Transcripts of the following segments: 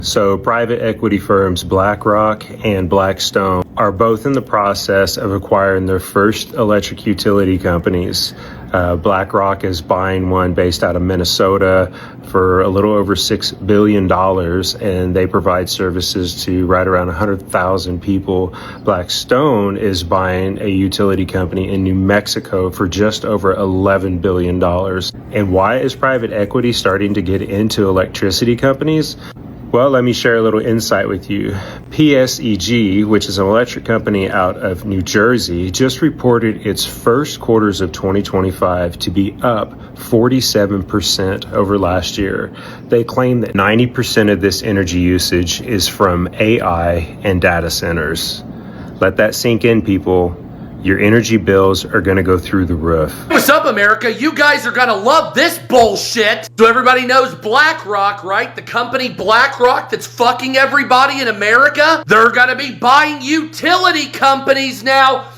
So private equity firms Blackrock and Blackstone are both in the process of acquiring their first electric utility companies. Blackrock is buying one based out of Minnesota for a little over $6 billion, and they provide services to right around 100,000 people. Blackstone is buying a utility company in New Mexico for just over $11 billion. And why is private equity starting to get into electricity companies? Well, let me share a little insight with you. PSEG, which is an electric company out of New Jersey, just reported its first quarters of 2025 to be up 47% over last year. They claim that 90% of this energy usage is from AI and data centers. Let that sink in, people. Your energy bills are going to go through the roof. What's up, America? You guys are going to love this bullshit. So everybody knows Blackrock, right? The company Blackrock that's fucking everybody in America. They're going to be buying utility companies now.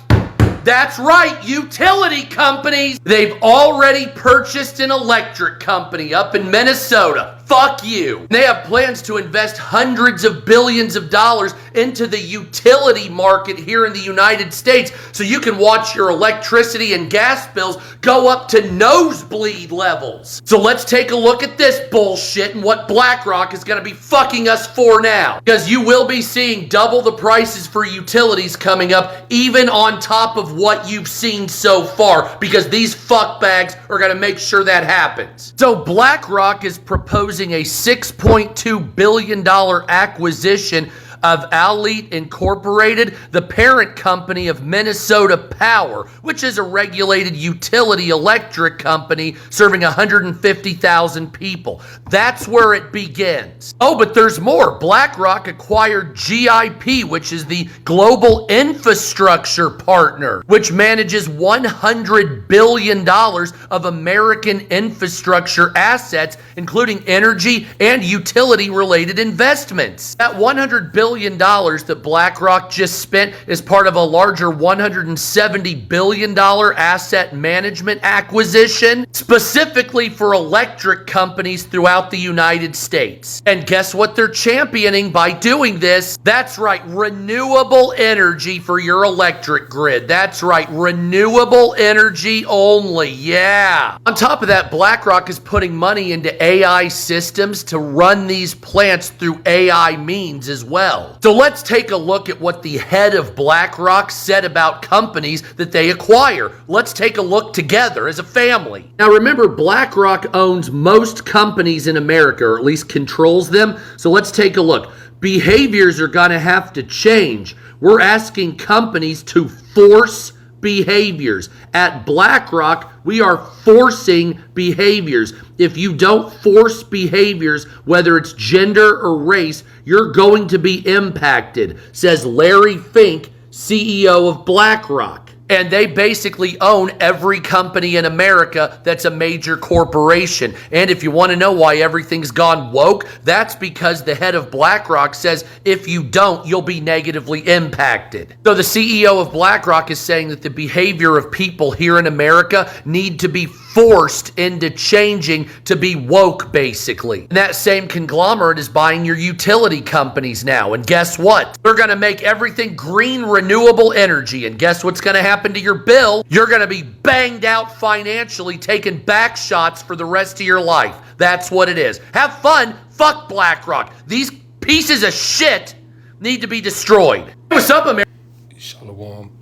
That's right, utility companies. They've already purchased an electric company up in Minnesota. Fuck you. They have plans to invest hundreds of billions of dollars into the utility market here in the United States so you can watch your electricity and gas bills go up to nosebleed levels. So let's take a look at this bullshit and what BlackRock is going to be fucking us for now. Because you will be seeing double the prices for utilities coming up, even on top of what you've seen so far, because these fuckbags are going to make sure that happens. So BlackRock is proposing a $6.2 billion acquisition of Alite Incorporated, the parent company of Minnesota Power, which is a regulated utility electric company serving 150,000 people. That's where it begins. Oh, but there's more. BlackRock acquired GIP, which is the global infrastructure partner, which manages $100 billion of American infrastructure assets, including energy and utility-related investments. That $100 billion that BlackRock just spent is part of a larger $170 billion asset management acquisition, specifically for electric companies throughout the United States. And guess what they're championing by doing this? That's right, renewable energy for your electric grid. That's right, renewable energy only. Yeah. On top of that, BlackRock is putting money into AI systems to run these plants through AI means as well. So let's take a look at what the head of BlackRock said about companies that they acquire. Let's take a look together as a family. Now remember, BlackRock owns most companies in America, or at least controls them. So let's take a look. Behaviors are going to have to change. We're asking companies to force behaviors. At BlackRock, we are forcing behaviors. If you don't force behaviors, whether it's gender or race, you're going to be impacted, says Larry Fink, CEO of BlackRock. And they basically own every company in America that's a major corporation. And if you want to know why everything's gone woke, that's because the head of BlackRock says if you don't, you'll be negatively impacted. So the CEO of BlackRock is saying that the behavior of people here in America need to be forced into changing to be woke, basically. And that same conglomerate is buying your utility companies now. And guess what? They're going to make everything green, renewable energy. And guess what's going to happen to your bill? You're going to be banged out financially, taking back shots for the rest of your life. That's what it is. Have fun. Fuck BlackRock. These pieces of shit need to be destroyed. What's up, America? Shalom.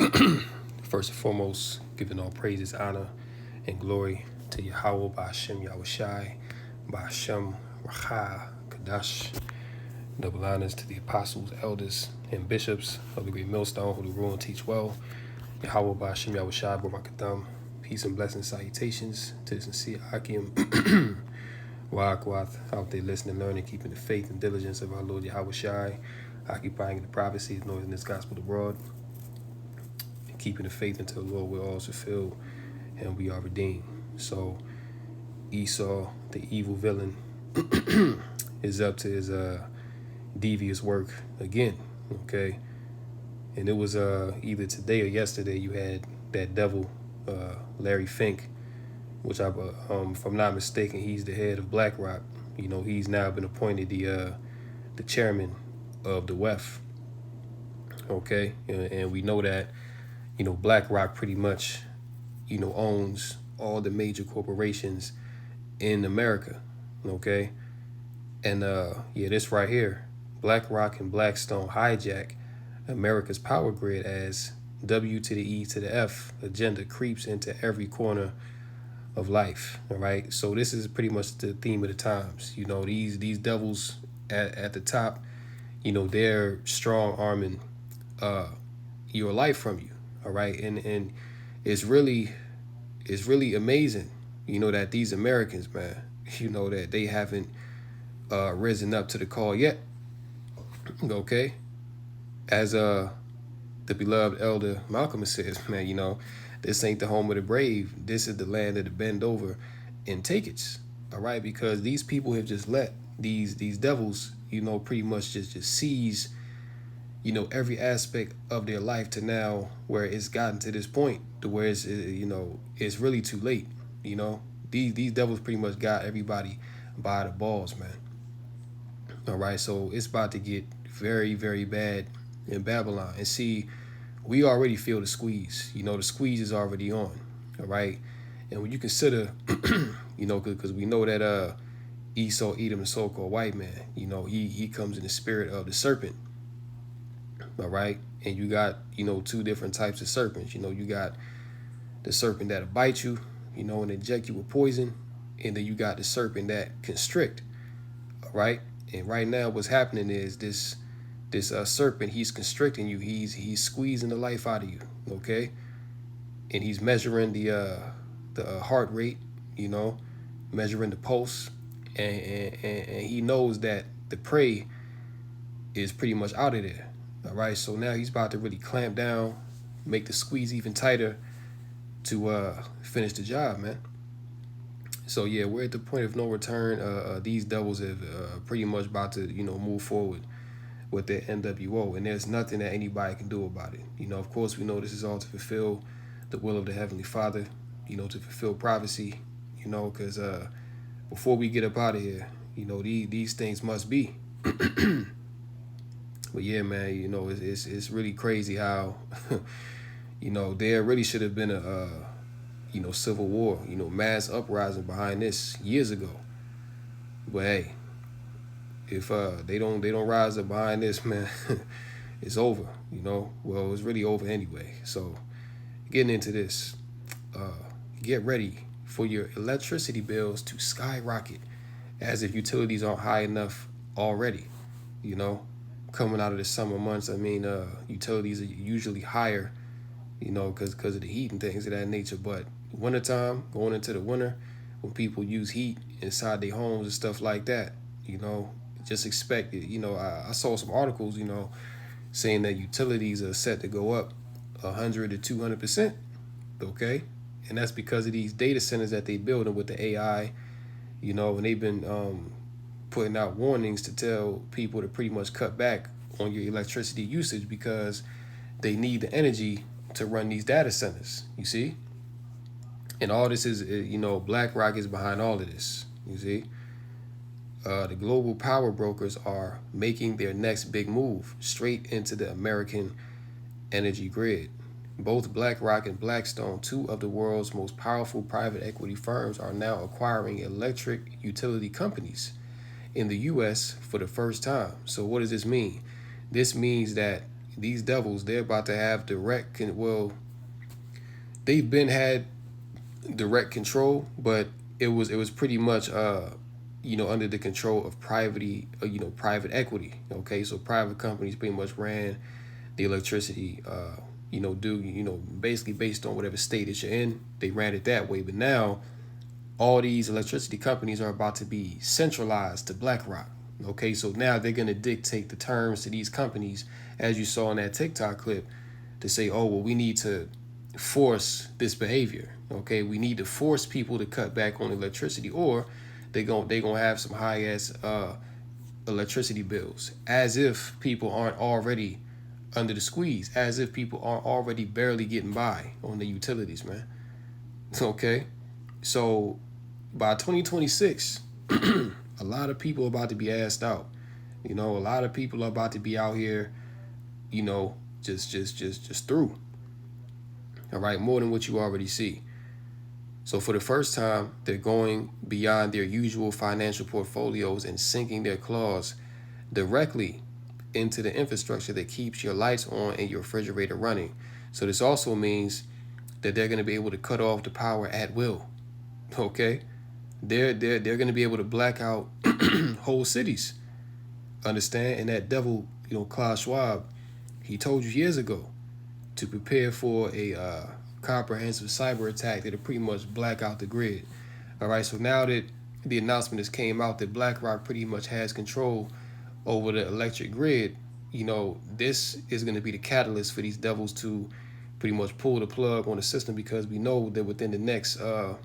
First and foremost, giving all praises, honor, and glory to Yahweh, by Hashem Yahushai, by Hashem Racha Kadash. Double honors to the apostles, elders, and bishops of the great millstone who rule and teach well. Yahweh, by Hashem Yahushai, Barakadam. Peace and blessings, salutations to the sincere Akim, Wa'akwath, out there listening, learning, keeping the faith and diligence of our Lord Yahushai, occupying the privacy of knowing this gospel abroad, and keeping the faith until the Lord will all fulfill and we are redeemed. So Esau, the evil villain, is up to his devious work again. Okay, and it was either today or yesterday you had that devil Larry Fink, which if I'm not mistaken, he's the head of BlackRock. You know, he's now been appointed the the chairman of the WEF. Okay, and we know that, BlackRock pretty much, owns all the major corporations in America. Okay, and yeah, this right here, BlackRock and Blackstone hijack America's power grid as W to the E to the F agenda creeps into every corner of life. All right, so this is pretty much the theme of the times. These devils at the top, they're strong arming your life from you. All right, and it's really amazing, that these Americans, man, that they haven't risen up to the call yet. Okay, as the beloved elder Malcolm says, man, this ain't the home of the brave. This is the land of the bend over and take it. All right, because these people have just let these devils, pretty much just seize, every aspect of their life to now where it's gotten to this point to where it's really too late. These devils pretty much got everybody by the balls, man. All right, so it's about to get very, very bad in Babylon. And see, we already feel the squeeze. The squeeze is already on. All right, and when you consider, because we know that Esau, Edom, the so-called white man, he comes in the spirit of the serpent. All right, and you got two different types of serpents. You got the serpent that'll bite you, and inject you with poison, and then you got the serpent that constrict. All right, and right now what's happening is this serpent, he's constricting you. He's squeezing the life out of you. Okay, and he's measuring the heart rate. Measuring the pulse, and he knows that the prey is pretty much out of there. All right, so now he's about to really clamp down, make the squeeze even tighter to finish the job, man. So yeah, we're at the point of no return. These devils have pretty much about to move forward with their NWO, and there's nothing that anybody can do about it. Of course, we know this is all to fulfill the will of the Heavenly Father, to fulfill prophecy, because before we get up out of here, these things must be. But yeah, man, it's really crazy how, there really should have been a, civil war, mass uprising behind this years ago. But hey, if they don't rise up behind this, man, it's over. Well, it's really over anyway. So, getting into this, get ready for your electricity bills to skyrocket, as if utilities aren't high enough already. Coming out of the summer months, utilities are usually higher, because of the heat and things of that nature. But wintertime, going into the winter, when people use heat inside their homes and stuff like that, just expect it. I saw some articles, saying that utilities are set to go up 100 to 200%. Okay, and that's because of these data centers that they building with the AI, and they've been putting out warnings to tell people to pretty much cut back on your electricity usage because they need the energy to run these data centers, you see? And all this is, BlackRock is behind all of this, you see? The global power brokers are making their next big move straight into the American energy grid. Both BlackRock and Blackstone, two of the world's most powerful private equity firms, are now acquiring electric utility companies in the U.S. for the first time. So what does this mean? This means that these devils, they're about to have they've been had direct control, but it was pretty much under the control of private equity. Okay, so private companies pretty much ran the electricity basically based on whatever state that you're in, they ran it that way. But now all these electricity companies are about to be centralized to BlackRock. Okay, so now they're going to dictate the terms to these companies, as you saw in that TikTok clip, to say, oh, well, we need to force this behavior. Okay, we need to force people to cut back on electricity, or they're gonna have some high ass electricity bills, as if people aren't already under the squeeze, as if people aren't already barely getting by on the utilities, man. Okay, so by 2026, a lot of people are about to be asked out You know, a lot of people are about to be out here, you know, just through. All right, more than what you already see. So for the first time, they're going beyond their usual financial portfolios and sinking their claws directly into the infrastructure that keeps your lights on and your refrigerator running. So this also means that they're going to be able to cut off the power at will. Okay, they're going to be able to black out whole cities. Understand? And that devil, you know, Klaus Schwab, he told you years ago to prepare for a comprehensive cyber attack that'll pretty much black out the grid. All right, so now that the announcement has came out that BlackRock pretty much has control over the electric grid, you know, this is going to be the catalyst for these devils to pretty much pull the plug on the system, because we know that within the next, I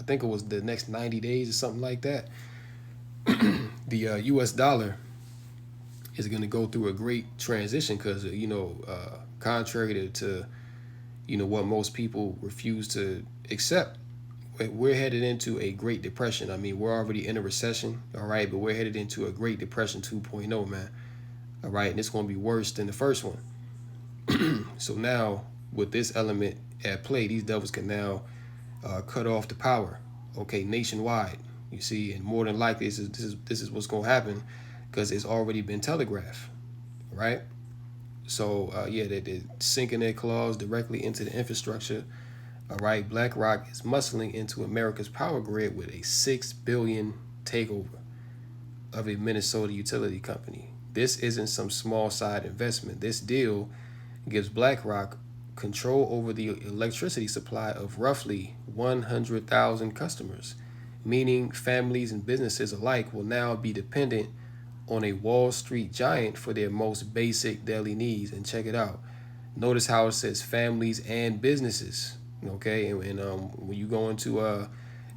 think it was the next 90 days or something like that, the U.S. dollar is going to go through a great transition because, you know, contrary to, you know, what most people refuse to accept, we're headed into a Great Depression. I mean, we're already in a recession, all right, but we're headed into a Great Depression 2.0, man, all right, and it's going to be worse than the first one. So now, with this element at play, these devils can now cut off the power, okay, nationwide. You see, and more than likely, this is what's going to happen because it's already been telegraphed, right? So yeah, they're sinking their claws directly into the infrastructure. All right, BlackRock is muscling into America's power grid with a $6 billion takeover of a Minnesota utility company. This isn't some small side investment. This deal gives BlackRock control over the electricity supply of roughly 100,000 customers, meaning families and businesses alike will now be dependent on a Wall Street giant for their most basic daily needs. And check it out. Notice how it says families and businesses. Okay, and when you go into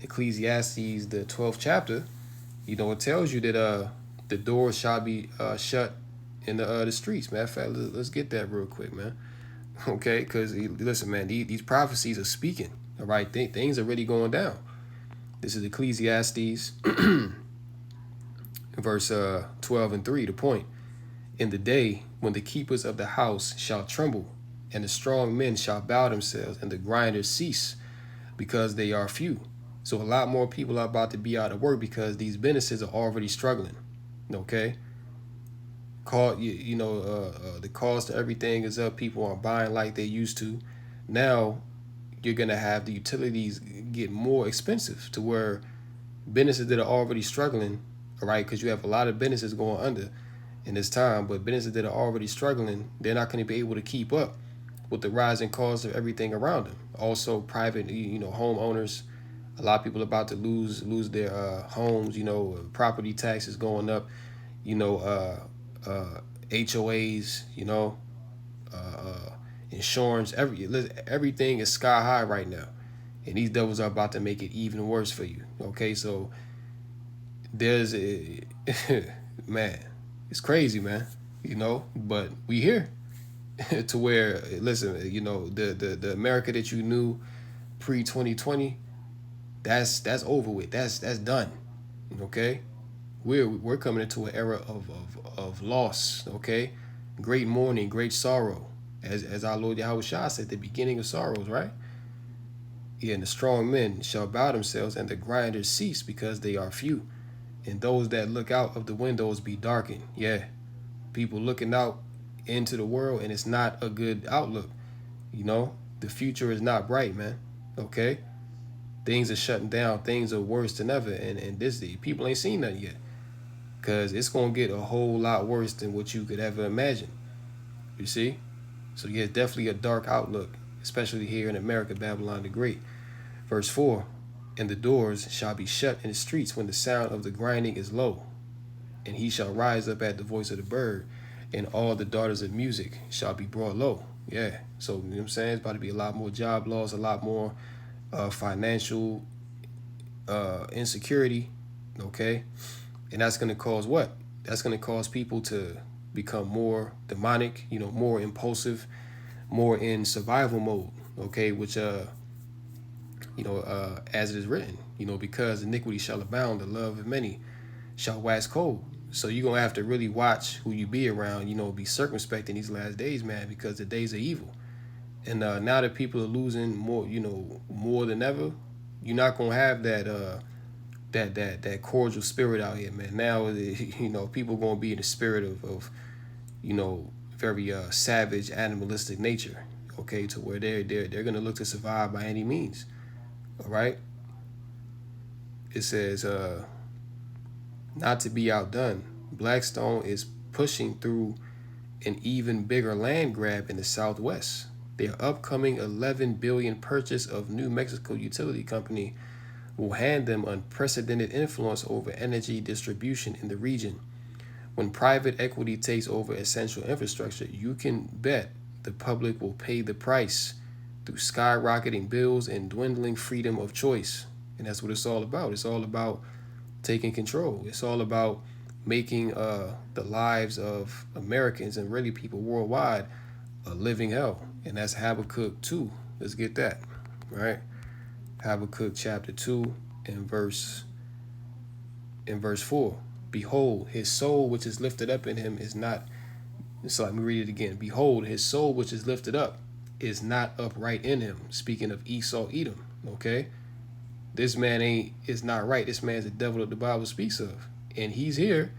Ecclesiastes, the 12th chapter, you know, it tells you that the doors shall be shut in the streets. Matter of fact, let's get that real quick, man. Okay, because listen, man, these prophecies are speaking. All right, things are really going down. This is Ecclesiastes, verse 12 and 3. The point: in the day when the keepers of the house shall tremble, and the strong men shall bow themselves, and the grinders cease, because they are few. So a lot more people are about to be out of work because these businesses are already struggling. Okay. The cost of everything is up. People aren't buying like they used to. Now you're gonna have the utilities get more expensive to where businesses that are already struggling, all right, because you have a lot of businesses going under in this time, but businesses that are already struggling, they're not going to be able to keep up with the rising cost of everything around them. Also, private, you know, homeowners, a lot of people are about to lose their homes. You know, property taxes going up. You know, HOAs. You know, insurance. Everything is sky high right now, and these devils are about to make it even worse for you. Okay, so there's a man. It's crazy, man. You know, but we here to where, listen, you know, the America that you knew pre-2020, that's over with. That's done. Okay, we're coming into an era of loss. Okay, great mourning, great sorrow, as our Lord Yahweh Shah said, the beginning of sorrows, right? Yeah, and the strong men shall bow themselves, and the grinders cease, because they are few, and those that look out of the windows be darkened. Yeah, people looking out into the world, and it's not a good outlook. You know, the future is not bright, man. Okay, things are shutting down. Things are worse than ever, and people ain't seen nothing yet, because it's gonna get a whole lot worse than what you could ever imagine. You see, so yeah, definitely a dark outlook, especially here in America, Babylon the Great. Verse 4: and the doors shall be shut in the streets when the sound of the grinding is low, and he shall rise up at the voice of the bird, and all the daughters of music shall be brought low. Yeah, so you know what I'm saying? It's about to be a lot more job loss, a lot more financial insecurity, okay? And that's going to cause what? That's going to cause people to become more demonic, you know, more impulsive, more in survival mode, okay? Which, as it is written, you know, because iniquity shall abound, the love of many shall wax cold. So you're going to have to really watch who you be around, be circumspect in these last days, man, because the days are evil. And now that people are losing more, more than ever, you're not going to have that cordial spirit out here, man. Now, people going to be in the spirit of very savage, animalistic nature, okay, to where they're going to look to survive by any means, all right? It says, not to be outdone, Blackstone is pushing through an even bigger land grab in the Southwest. Their upcoming $11 billion purchase of New Mexico utility company will hand them unprecedented influence over energy distribution in the region. When private equity takes over essential infrastructure, you can bet the public will pay the price through skyrocketing bills and dwindling freedom of choice. And that's what it's all about. It's all about taking control. It's all about making the lives of Americans and really people worldwide a living hell. And that's Habakkuk 2. Let's get that, right? Habakkuk chapter 2 and verse 4. Behold, his soul which is lifted up in him is not. So let me read it again. Behold, his soul which is lifted up is not upright in him. Speaking of Esau, Edom, okay? This man is not right. This man's the devil that the Bible speaks of. And he's here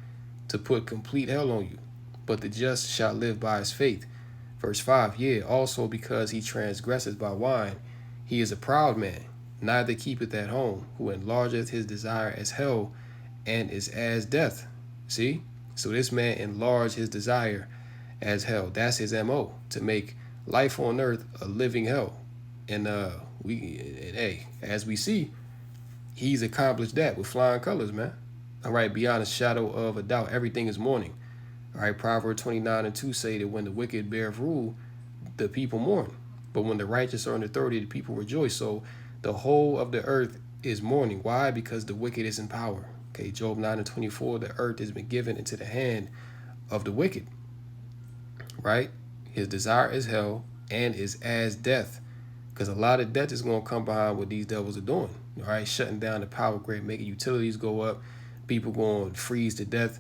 to put complete hell on you. But the just shall live by his faith. Verse 5, yea, also because he transgresseth by wine, he is a proud man, neither keepeth at home, who enlargeth his desire as hell, and is as death. See? So this man enlarged his desire as hell. That's his MO, to make life on earth a living hell. And hey, as we see, he's accomplished that with flying colors, man. All right, beyond a shadow of a doubt, everything is morning. All right, Proverbs 29 and 2 say that when the wicked bear rule, the people mourn. But when the righteous are in authority, the people rejoice. So the whole of the earth is mourning. Why? Because the wicked is in power. Okay, Job 9 and 24, the earth has been given into the hand of the wicked. Right? His desire is hell and is as death. Because a lot of death is going to come behind what these devils are doing. All right, shutting down the power grid, making utilities go up. People going to freeze to death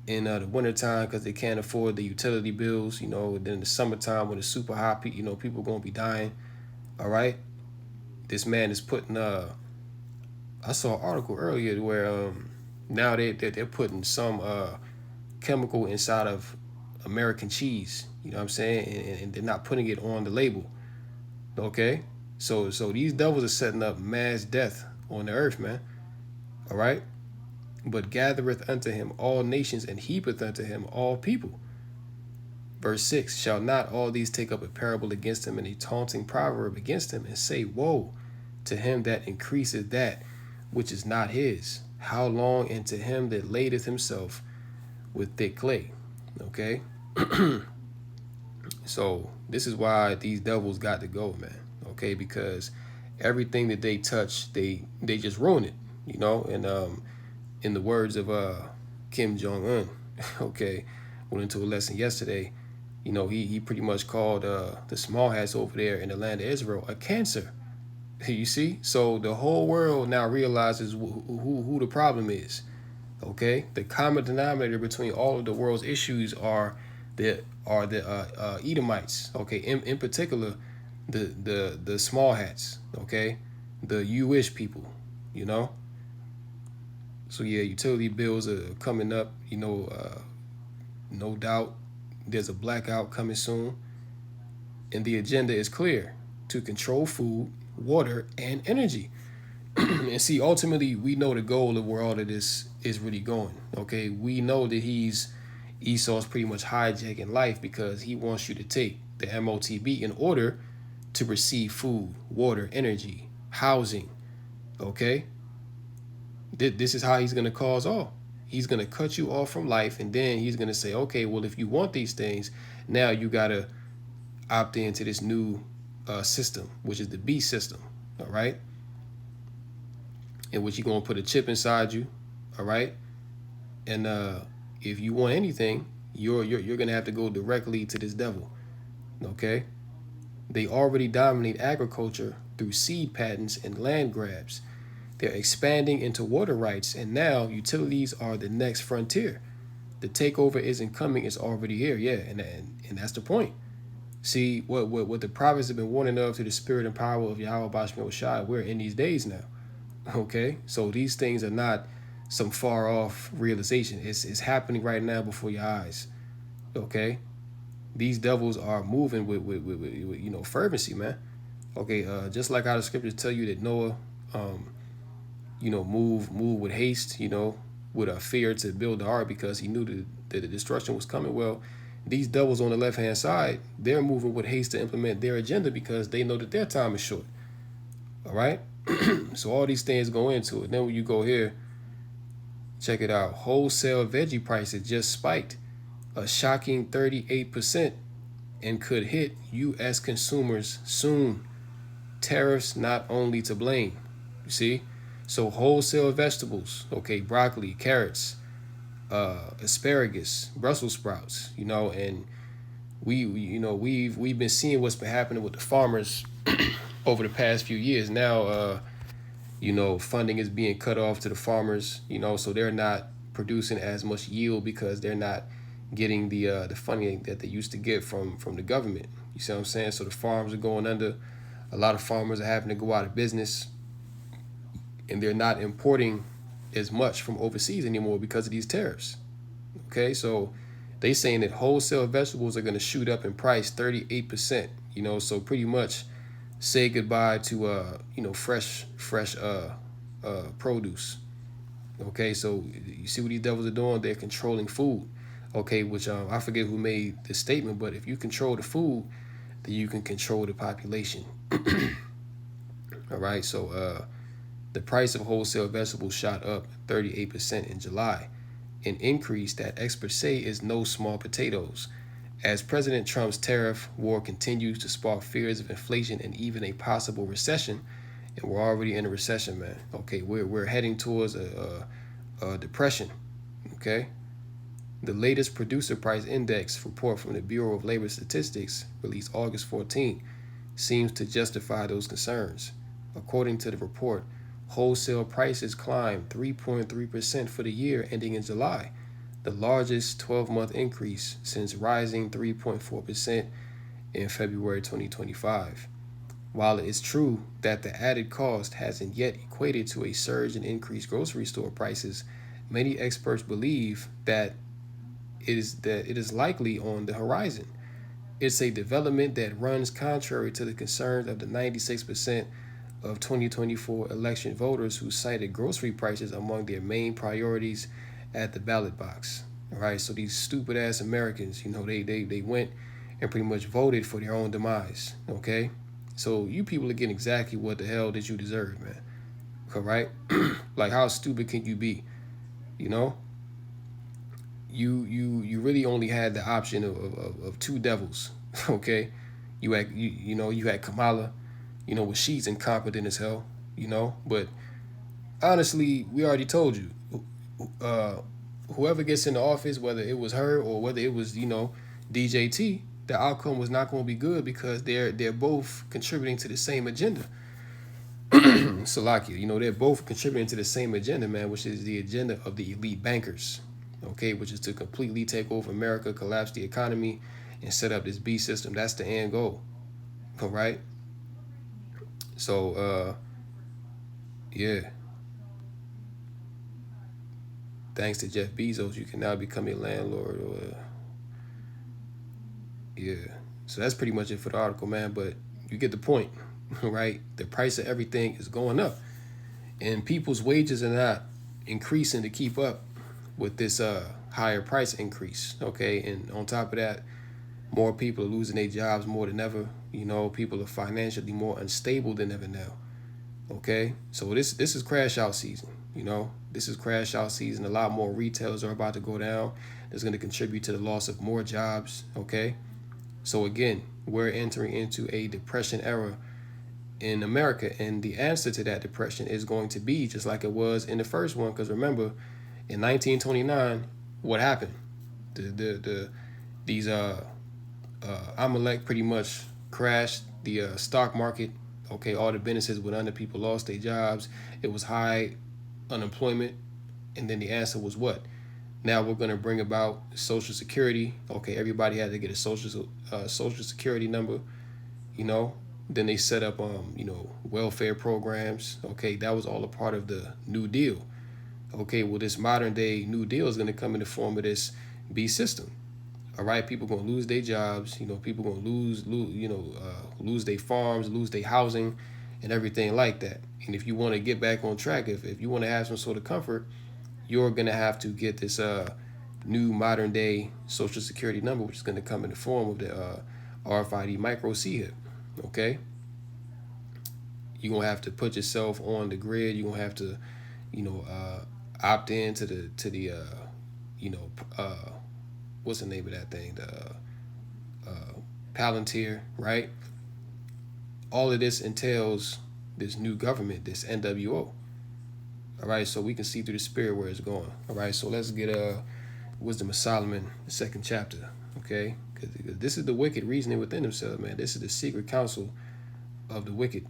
in the wintertime because they can't afford the utility bills. Then in the summertime when it's super hot, people going to be dying. All right. This man is putting, I saw an article earlier where now they're putting some chemical inside of American cheese. You know what I'm saying? And they're not putting it on the label. Okay. So these devils are setting up mass death on the earth, man. All right. But gathereth unto him all nations, and heapeth unto him all people. Verse 6, shall not all these take up a parable against him, and a taunting proverb against him, and say, woe to him that increaseth that which is not his? How long? And to him that ladeth himself with thick clay. Okay? So this is why these devils got to go, man. Okay? Because everything that they touch, they just ruin it. And in the words of Kim Jong-un, okay, went into a lesson yesterday, he pretty much called the small hats over there in the land of Israel a cancer. You see? So the whole world now realizes who the problem is. Okay? The common denominator between all of the world's issues are the Edomites. Okay? In particular, the small hats. Okay? The Jewish people. So yeah, utility bills are coming up, no doubt. There's a blackout coming soon. And the agenda is clear: to control food, water, and energy. And see, ultimately, we know the goal of where all of this is really going. Okay, we know that Esau's pretty much hijacking life because he wants you to take the MOTB in order to receive food, water, energy, housing. Okay? This is how he's going to cause all. He's going to cut you off from life, and then he's going to say, okay, well, if you want these things, now you got to opt into this new system, which is the beast system, all right? In which you're going to put a chip inside you, all right? And if you want anything, you're going to have to go directly to this devil, okay? They already dominate agriculture through seed patents and land grabs. They're expanding into water rights, and now utilities are the next frontier. The takeover isn't coming; it's already here. Yeah, and that's the point. See what the prophets have been warning of to the spirit and power of Yahweh Bashmi Shai. We're in these days now. Okay, so these things are not some far off realization. It's happening right now before your eyes. Okay, these devils are moving with fervency, man. Okay, just like how the scriptures tell you that Noah, move with haste, with a fear to build the ark because he knew that the destruction was coming. Well, these devils on the left hand side, they're moving with haste to implement their agenda because they know that their time is short. All right, so all these things go into it. Then when you go here, check it out. Wholesale veggie prices just spiked a shocking 38% and could hit U.S. consumers soon. Tariffs not only to blame. You see? So wholesale vegetables, okay, broccoli, carrots, asparagus, Brussels sprouts, and we've been seeing what's been happening with the farmers over the past few years. Now, funding is being cut off to the farmers, so they're not producing as much yield because they're not getting the funding that they used to get from the government. You see what I'm saying? So the farms are going under. A lot of farmers are having to go out of business, and they're not importing as much from overseas anymore because of these tariffs. Okay, so they saying that wholesale vegetables are going to shoot up in price 38%. So pretty much say goodbye to fresh produce. Okay, so you see what these devils are doing? They're controlling food. Okay, which I forget who made the statement, but if you control the food, then you can control the population. All right, so the price of wholesale vegetables shot up 38% in July, an increase that experts say is no small potatoes. As President Trump's tariff war continues to spark fears of inflation and even a possible recession, and we're already in a recession, man. Okay, we're heading towards a depression. Okay, the latest producer price index report from the Bureau of Labor Statistics, released August 14, seems to justify those concerns. According to the report, wholesale prices climbed 3.3% for the year ending in July, the largest 12-month increase since rising 3.4% in February 2025. While it is true that the added cost hasn't yet equated to a surge in increased grocery store prices, many experts believe that it is likely on the horizon. It's a development that runs contrary to the concerns of the 96% of 2024 election voters who cited grocery prices among their main priorities at the ballot box. All right, so these stupid ass Americans, they went and pretty much voted for their own demise. Okay, so you people are getting exactly what the hell that you deserve, man. All right, like how stupid can you be? You really only had the option of two devils. Okay, you had Kamala, with she's incompetent as hell, but honestly, we already told you, whoever gets in the office, whether it was her or whether it was, DJT, the outcome was not going to be good because they're both contributing to the same agenda. Salakia, they're both contributing to the same agenda, man, which is the agenda of the elite bankers, okay, which is to completely take over America, collapse the economy, and set up this beast system. That's the end goal, all right? So, yeah. Thanks to Jeff Bezos, you can now become a landlord. Yeah. So that's pretty much it for the article, man. But you get the point, right? The price of everything is going up. And people's wages are not increasing to keep up with this higher price increase, okay? And on top of that, more people are losing their jobs more than ever. People are financially more unstable than ever now. Okay, so this is crash out season. This is crash out season. A lot more retailers are about to go down. That's going to contribute to the loss of more jobs. Okay, so again, we're entering into a depression era in America, and the answer to that depression is going to be just like it was in the first one. Because remember, in 1929, what happened? These Amalek pretty much crashed the stock market. Okay, all the businesses went under, people lost their jobs. It was high unemployment, and then the answer was what? Now we're going to bring about Social Security. Okay, everybody had to get a Social Security number, you know. Then they set up, welfare programs. Okay, that was all a part of the New Deal. Okay, well, this modern day New Deal is going to come in the form of this B system. All right, people going to lose their jobs. People going to lose their farms, lose their housing, and everything like that. And if you want to get back on track, if you want to have some sort of comfort, you're going to have to get this new modern day Social Security number, which is going to come in the form of the RFID micro chip. Okay, you're going to have to put yourself on the grid. You're going to have to, opt in to the what's the name of that thing? The Palantir, right? All of this entails this new government, this NWO. All right, so we can see through the spirit where it's going. All right, so let's get Wisdom of Solomon, the 2nd chapter. Okay, because this is the wicked reasoning within themselves, man. This is the secret counsel of the wicked.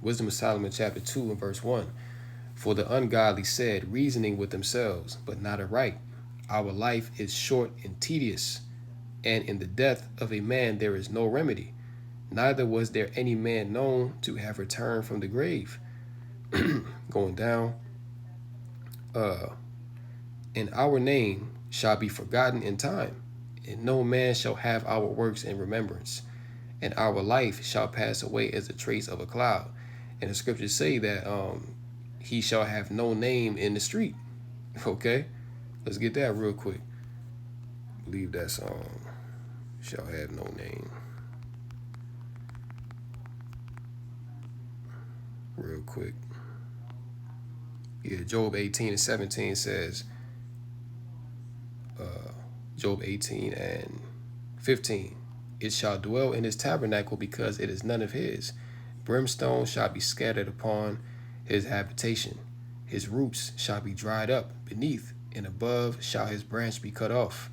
Wisdom of Solomon, chapter 2 and verse 1. For the ungodly said, reasoning with themselves, but not aright. Our life is short and tedious, and in the death of a man there is no remedy. Neither was there any man known to have returned from the grave. Going down. And our name shall be forgotten in time, and no man shall have our works in remembrance. And our life shall pass away as the trace of a cloud. And the scriptures say that he shall have no name in the street. Okay? Let's get that real quick. I believe that's shall have no name. Real quick. Yeah, Job 18 and 17 says, Job 18 and 15, it shall dwell in his tabernacle because it is none of his. Brimstone shall be scattered upon his habitation. His roots shall be dried up beneath, and above shall his branch be cut off.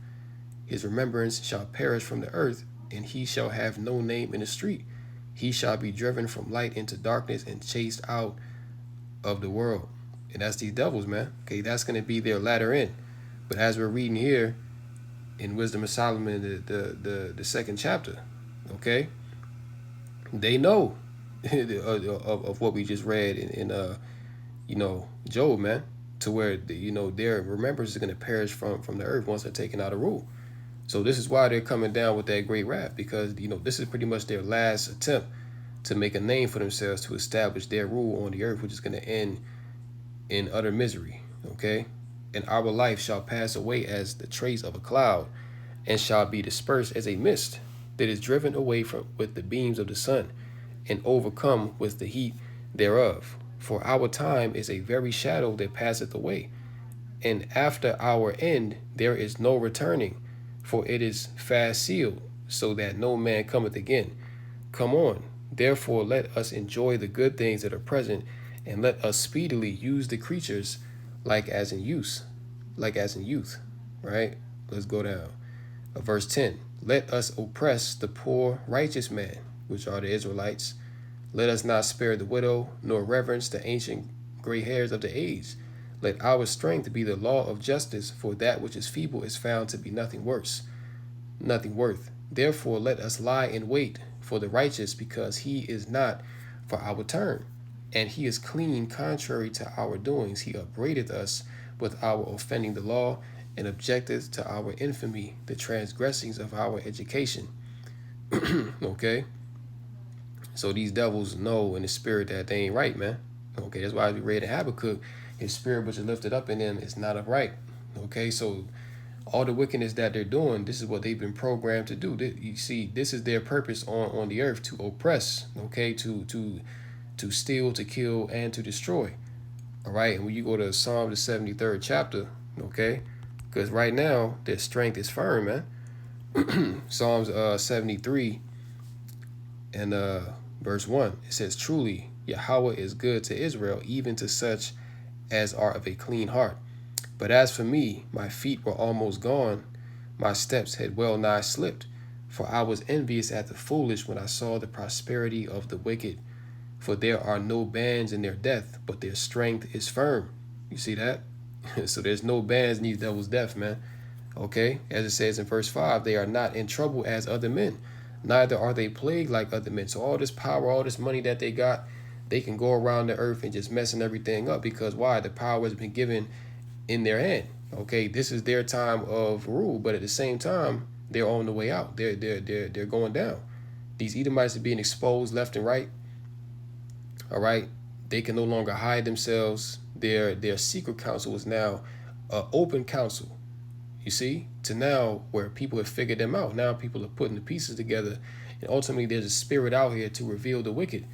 His remembrance shall perish from the earth, and he shall have no name in the street. He shall be driven from light into darkness and chased out of the world. And that's these devils, man. Okay, that's going to be their latter end. But as we're reading here in Wisdom of Solomon, the 2nd chapter, okay, they know of what we just read in Job, man, to where their remembrance is going to perish from the earth once they're taken out of rule. So this is why they're coming down with that great wrath, because this is pretty much their last attempt to make a name for themselves, to establish their rule on the earth, which is going to end in utter misery. Okay, and our life shall pass away as the trace of a cloud, and shall be dispersed as a mist that is driven away with the beams of the sun, and overcome with the heat thereof. For our time is a very shadow that passeth away, and after our end there is no returning, for it is fast sealed, so that no man cometh again. Come on, therefore let us enjoy the good things that are present, and let us speedily use the creatures like as in youth. Right? Let's go down. Verse 10. Let us oppress the poor righteous man, which are the Israelites. Let us not spare the widow, nor reverence the ancient gray hairs of the age. Let our strength be the law of justice, for that which is feeble is found to be nothing worth. Therefore let us lie in wait for the righteous, because he is not for our turn, and he is clean contrary to our doings. He upbraideth us with our offending the law, and objecteth to our infamy the transgressings of our education. Okay? So these devils know in the spirit that they ain't right, man. Okay, that's why we read in Habakkuk, his spirit which is lifted up in them is not upright. Okay, so all the wickedness that they're doing, this is what they've been programmed to do. You see, this is their purpose on the earth, to oppress, okay, to steal, to kill, and to destroy. All right, and when you go to Psalm the 73rd chapter, okay, because right now their strength is firm, man. Psalms 73 and verse 1, it says, truly Yahweh is good to Israel, even to such as are of a clean heart. But as for me, my feet were almost gone, my steps had well nigh slipped, for I was envious at the foolish when I saw the prosperity of the wicked. For there are no bands in their death, but their strength is firm. You see that? So there's no bands in these devils' death, man. Okay, as it says in verse 5, they are not in trouble as other men, neither are they plagued like other men. So all this power, all this money that they got, they can go around the earth and just messing everything up, because why? The power has been given in their hand. Okay, this is their time of rule, but at the same time, they're on the way out. They're going down. These Edomites are being exposed left and right. All right, they can no longer hide themselves. Their secret council is now an open council. You see, to now where people have figured them out. Now people are putting the pieces together, and ultimately there's a spirit out here to reveal the wicked.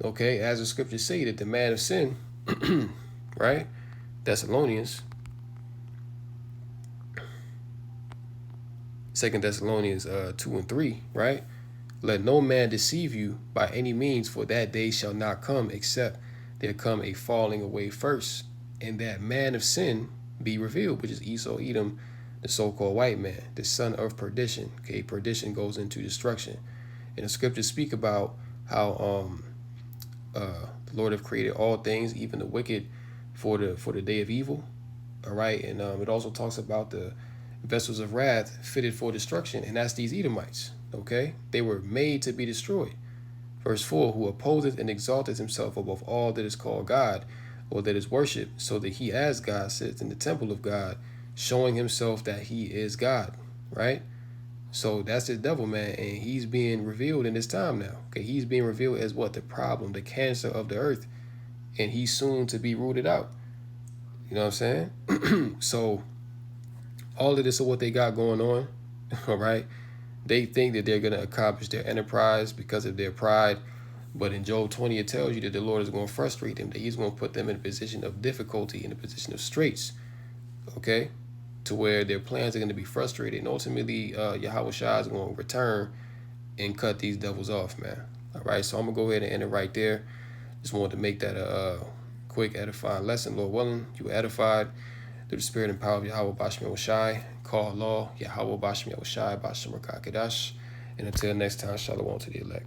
Okay, as the scriptures say that the man of sin, right? Thessalonians, 2 Thessalonians 2 and 3, right? Let no man deceive you by any means, for that day shall not come except there come a falling away first, and that man of sin be revealed, which is Esau, Edom, the so-called white man, the son of perdition. Okay, perdition goes into destruction. And the scriptures speak about how the Lord have created all things, even the wicked, for the day of evil. All right, and it also talks about the vessels of wrath fitted for destruction, and that's these Edomites. Okay, they were made to be destroyed. Verse 4, who opposeth and exalteth himself above all that is called God, or that is worshipped, so that he as God sits in the temple of God, showing himself that he is God, right? So that's the devil, man, and he's being revealed in this time now. Okay, he's being revealed as what? The problem, the cancer of the earth, and he's soon to be rooted out. You know what I'm saying? So all of this is what they got going on, all right? They think that they're going to accomplish their enterprise because of their pride. But in Job 20, it tells you that the Lord is going to frustrate them, that he's going to put them in a position of difficulty, in a position of straits, okay, to where their plans are going to be frustrated. And ultimately, Yahweh Shai is going to return and cut these devils off, man. All right, so I'm going to go ahead and end it right there. Just wanted to make that a quick edifying lesson. Lord willing, you were edified through the spirit and power of Yahweh Bashem Yahushai. Call law, Yahweh Bashem Yahushai, Bashem Rakakadash. And until next time, shalom to the elect.